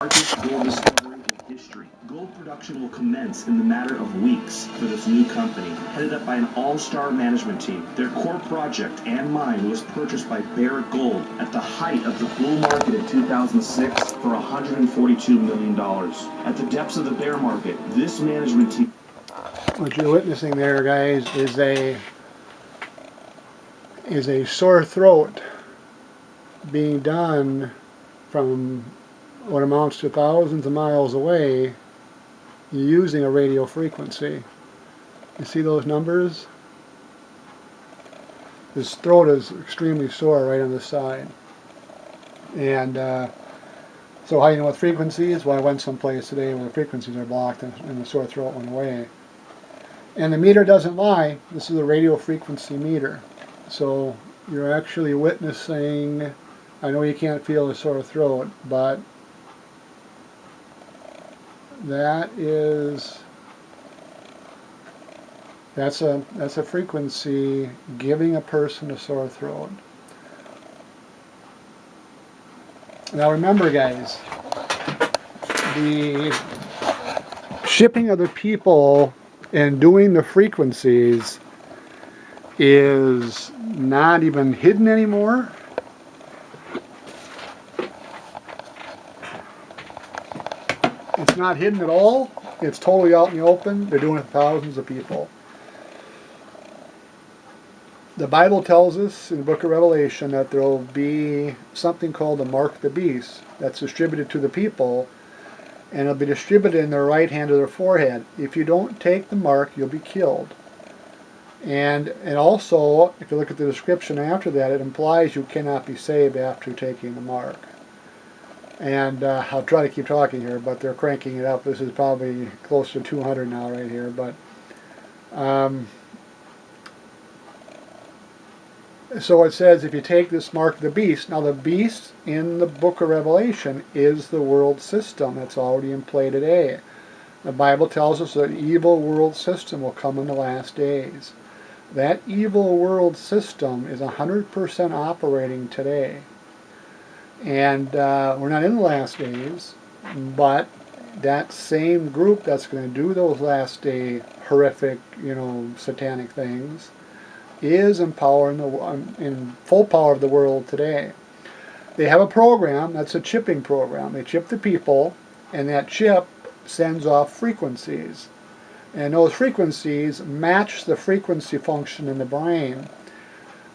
Largest gold discovery in history. Gold production will commence in the matter of weeks for this new company, headed up by an all-star management team. Their core project and mine was purchased by Barrick Gold at the height of the bull market in 2006 for $142 million. At the depths of the bear market, this management team... What you're witnessing there, guys, is a sore throat being done from what amounts to thousands of miles away using a radio frequency. You see those numbers? His throat is extremely sore right on the side. And so how you know what frequency is? Well, I went someplace today where the frequencies are blocked and the sore throat went away. And the meter doesn't lie. This is a radio frequency meter. So you're actually witnessing, I know you can't feel the sore throat, but that's a frequency giving a person a sore throat. Now remember, guys, the shipping of the people and doing the frequencies is not even hidden anymore. It's not hidden at all. It's totally out in the open. They're doing it to thousands of people. The Bible tells us in the book of Revelation that there will be something called the mark of the beast that's distributed to the people, and it'll be distributed in their right hand or their forehead. If you don't take the mark, you'll be killed. And also, if you look at the description after that, it implies you cannot be saved after taking the mark. And I'll try to keep talking here, but they're cranking it up. This is probably close to 200 now right here. But so it says if you take this mark of the beast. Now the beast in the book of Revelation is the world system that's already in play today. The Bible tells us that evil world system will come in the last days. That evil world system is 100% operating today. And we're not in the last days, but that same group that's going to do those last day horrific, satanic things is in full power of the world today. They have a program that's a chipping program. They chip the people, and that chip sends off frequencies. And those frequencies match the frequency function in the brain.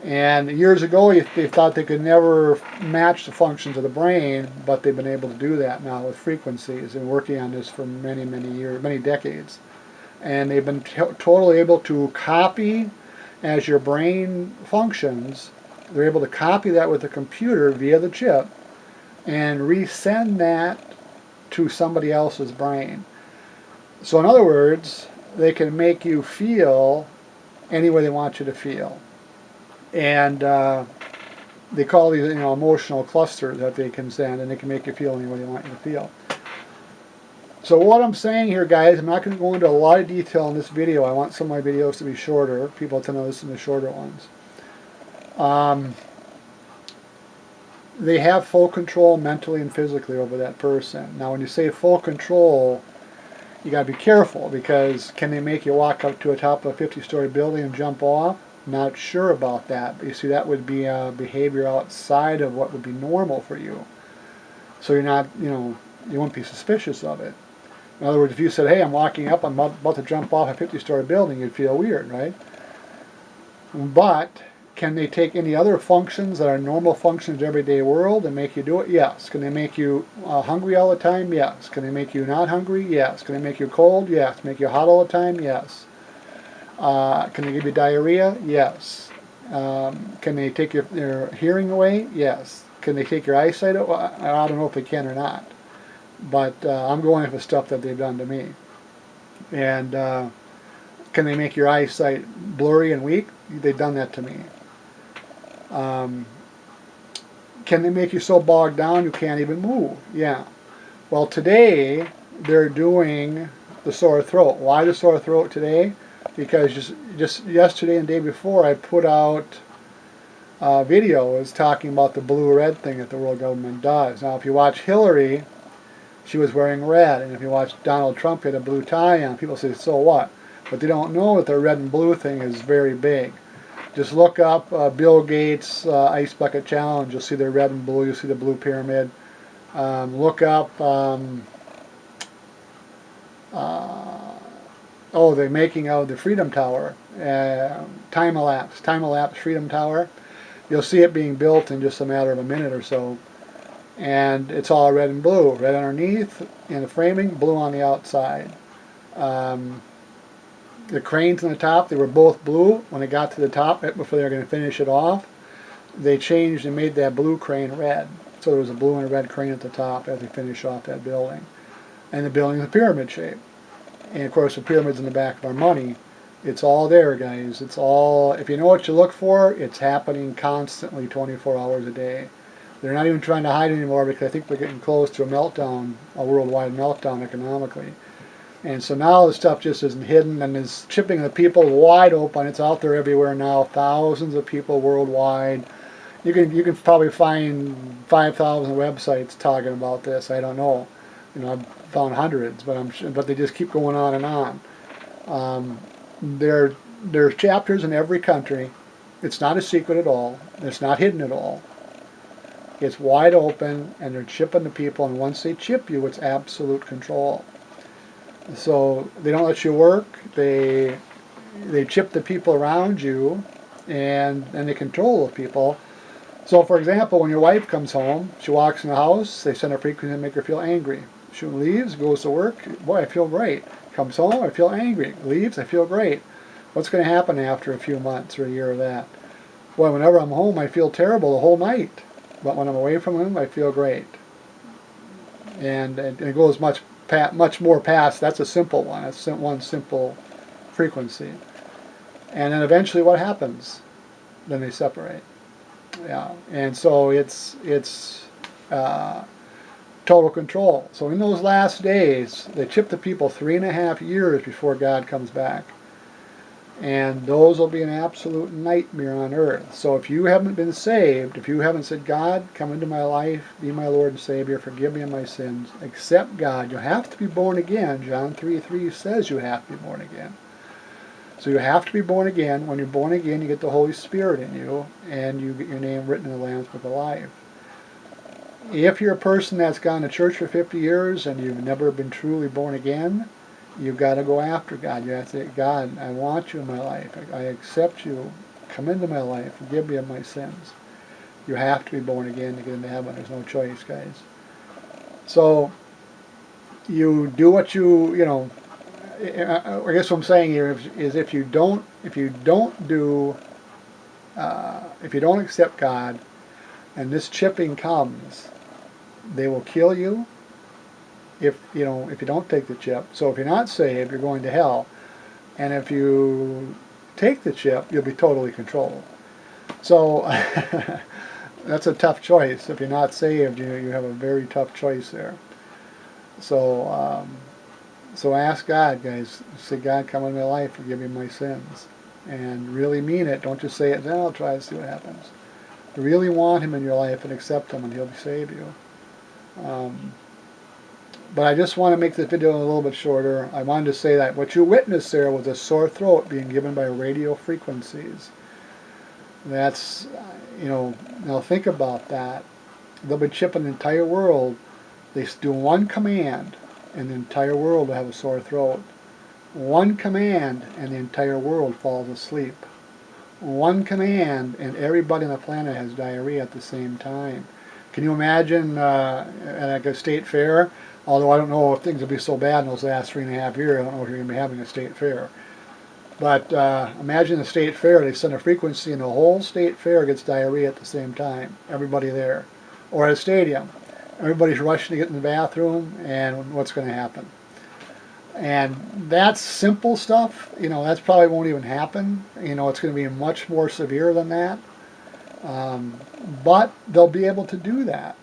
And years ago, they thought they could never match the functions of the brain, but they've been able to do that now with frequencies, and working on this for many, many years, many decades. And they've been totally able to copy, as your brain functions, they're able to copy that with a computer via the chip and resend that to somebody else's brain. So in other words, they can make you feel any way they want you to feel. And they call these emotional clusters that they can send, and they can make you feel any way they want you to feel. So what I'm saying here, guys, I'm not going to go into a lot of detail in this video. I want some of my videos to be shorter. People tend to listen to shorter ones. They have full control mentally and physically over that person. Now when you say full control, you got to be careful, because can they make you walk up to the top of a 50-story building and jump off? Not sure about that, but you see, that would be a behavior outside of what would be normal for you. So you're not, you wouldn't be suspicious of it. In other words, if you said, hey, I'm walking up, I'm about to jump off a 50-story building, you'd feel weird, right? But can they take any other functions that are normal functions in the everyday world and make you do it? Yes. Can they make you hungry all the time? Yes. Can they make you not hungry? Yes. Can they make you cold? Yes. Make you hot all the time? Yes. Can they give you diarrhea? Yes. Can they take your hearing away? Yes. Can they take your eyesight away? I don't know if they can or not. But I'm going for stuff that they've done to me. And can they make your eyesight blurry and weak? They've done that to me. Can they make you so bogged down you can't even move? Yeah. Well, today they're doing the sore throat. Why the sore throat today? Because just yesterday and the day before, I put out videos talking about the blue-red thing that the world government does. Now, if you watch Hillary, she was wearing red. And if you watch Donald Trump get a blue tie on, people say, so what? But they don't know that the red and blue thing is very big. Just look up Bill Gates Ice Bucket Challenge. You'll see the red and blue. You'll see the blue pyramid. Look up the making of the Freedom Tower. Time-elapse Freedom Tower. You'll see it being built in just a matter of a minute or so. And it's all red and blue. Red underneath in the framing, blue on the outside. The cranes on the top, they were both blue. When they got to the top, right before they were going to finish it off, they changed and made that blue crane red. So there was a blue and a red crane at the top as they finished off that building. And the building is a pyramid shape. And of course the pyramid's in the back of our money. It's all there, guys. It's all, if you know what you look for, it's happening constantly 24 hours a day. They're not even trying to hide anymore because I think we're getting close to a meltdown, a worldwide meltdown economically. And so now the stuff just isn't hidden and is chipping the people wide open. It's out there everywhere now. Thousands of people worldwide. You can probably find 5,000 websites talking about this. I don't know. You know, I've found hundreds, but they just keep going on and on. There's chapters in every country. It's not a secret at all. It's not hidden at all. It's wide open, and they're chipping the people. And once they chip you, it's absolute control. So they don't let you work. They chip the people around you, and they control the people. So, for example, when your wife comes home, she walks in the house, they send a frequency to make her feel angry. She leaves, goes to work, boy, I feel great. Comes home, I feel angry. Leaves, I feel great. What's going to happen after a few months or a year of that? Boy, whenever I'm home, I feel terrible the whole night. But when I'm away from him, I feel great. And it goes much more past. That's a simple one. That's one simple frequency. And then eventually what happens? Then they separate. Yeah, and so it's total control. So in those last days, they chip the people 3.5 years before God comes back. And those will be an absolute nightmare on earth. So if you haven't been saved, if you haven't said, God, come into my life, be my Lord and Savior, forgive me of my sins, accept God, you have to be born again. John 3:3 says you have to be born again. So you have to be born again. When you're born again, you get the Holy Spirit in you, and you get your name written in the Lamb's Book of Life. If you're a person that's gone to church for 50 years and you've never been truly born again, you've got to go after God. You have to say, God, I want you in my life. I accept you. Come into my life. Forgive me of my sins. You have to be born again to get into heaven. There's no choice, guys. So you do what you know. I guess what I'm saying here is if you don't accept God, and this chipping comes, they will kill you. If you don't take the chip. So if you're not saved, you're going to hell. And if you take the chip, you'll be totally controlled. So that's a tough choice. If you're not saved, you have a very tough choice there. So so ask God, guys. Say, God, come into my life, forgive me my sins. And really mean it. Don't just say it, then I'll try to see what happens. You really want him in your life and accept him, and he'll save you. But I just want to make this video a little bit shorter. I wanted to say that what you witnessed there was a sore throat being given by radio frequencies. That's, now think about that. They'll be chipping the entire world. They do one command, and the entire world will have a sore throat. One command, and the entire world falls asleep. One command, and everybody on the planet has diarrhea at the same time. Can you imagine at like a state fair? Although I don't know if things will be so bad in those last 3.5 years, I don't know if you're going to be having a state fair. But imagine a state fair, they send a frequency and the whole state fair gets diarrhea at the same time. Everybody there. Or at a stadium. Everybody's rushing to get in the bathroom, and what's going to happen? And that's simple stuff. That probably won't even happen. It's going to be much more severe than that. But they'll be able to do that.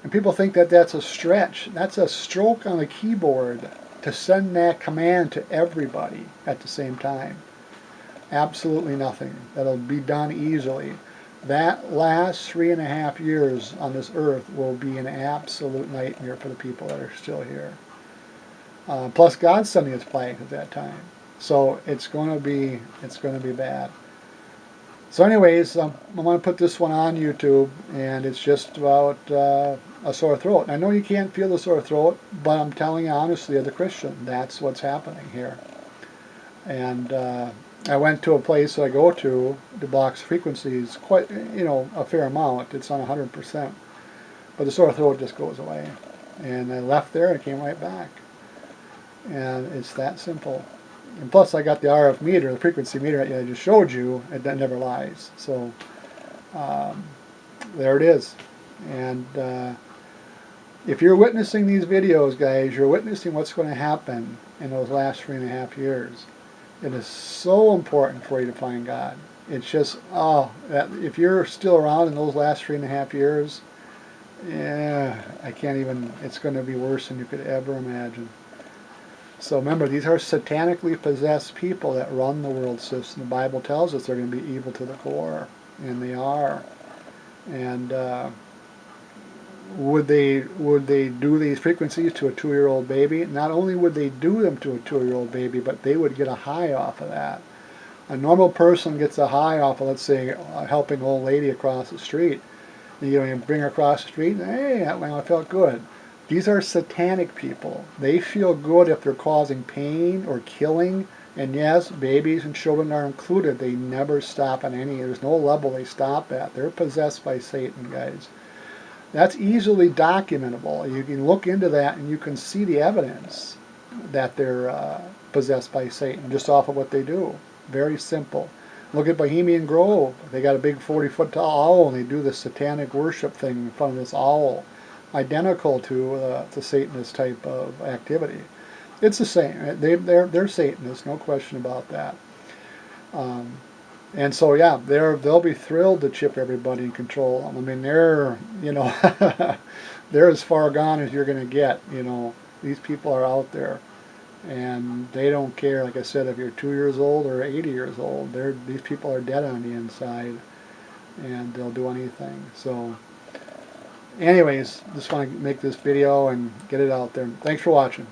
And people think that that's a stretch. That's a stroke on the keyboard to send that command to everybody at the same time. Absolutely nothing. That'll be done easily. That last 3.5 years on this earth will be an absolute nightmare for the people that are still here. Plus, God's sending His plague at that time, so it's going to be bad. So, anyways, I'm going to put this one on YouTube, and it's just about a sore throat. And I know you can't feel the sore throat, but I'm telling you honestly, as a Christian, that's what's happening here. And I went to a place I go to that blocks frequencies quite, a fair amount. It's on 100%. But the sore throat just goes away. And I left there and came right back. And it's that simple. And plus I got the RF meter, the frequency meter that I just showed you, and that never lies. So there it is. And if you're witnessing these videos, guys, you're witnessing what's going to happen in those last 3.5 years. It is so important for you to find God. It's just, if you're still around in those last 3.5 years, I can't even, it's going to be worse than you could ever imagine. So remember, these are satanically possessed people that run the world system. The Bible tells us they're going to be evil to the core, and they are. And would they do these frequencies to a 2-year-old baby? Not only would they do them to a 2-year-old baby, but they would get a high off of that. A normal person gets a high off of, let's say, helping an old lady across the street. You bring her across the street, and hey, I felt good. These are satanic people. They feel good if they're causing pain or killing. And yes, babies and children are included. They never stop at any. There's no level they stop at. They're possessed by Satan, guys. That's easily documentable. You can look into that and you can see the evidence that they're possessed by Satan just off of what they do. Very simple. Look at Bohemian Grove. They got a big 40-foot tall owl and they do the satanic worship thing in front of this owl. Identical to Satanist type of activity. It's the same. They're Satanists, no question about that. And so yeah, they'll be thrilled to chip everybody and control them. I mean, they're they're as far gone as you're going to get. These people are out there, and they don't care. Like I said, if you're 2 years old or 80 years old, these people are dead on the inside, and they'll do anything. So, anyways, just want to make this video and get it out there. Thanks for watching.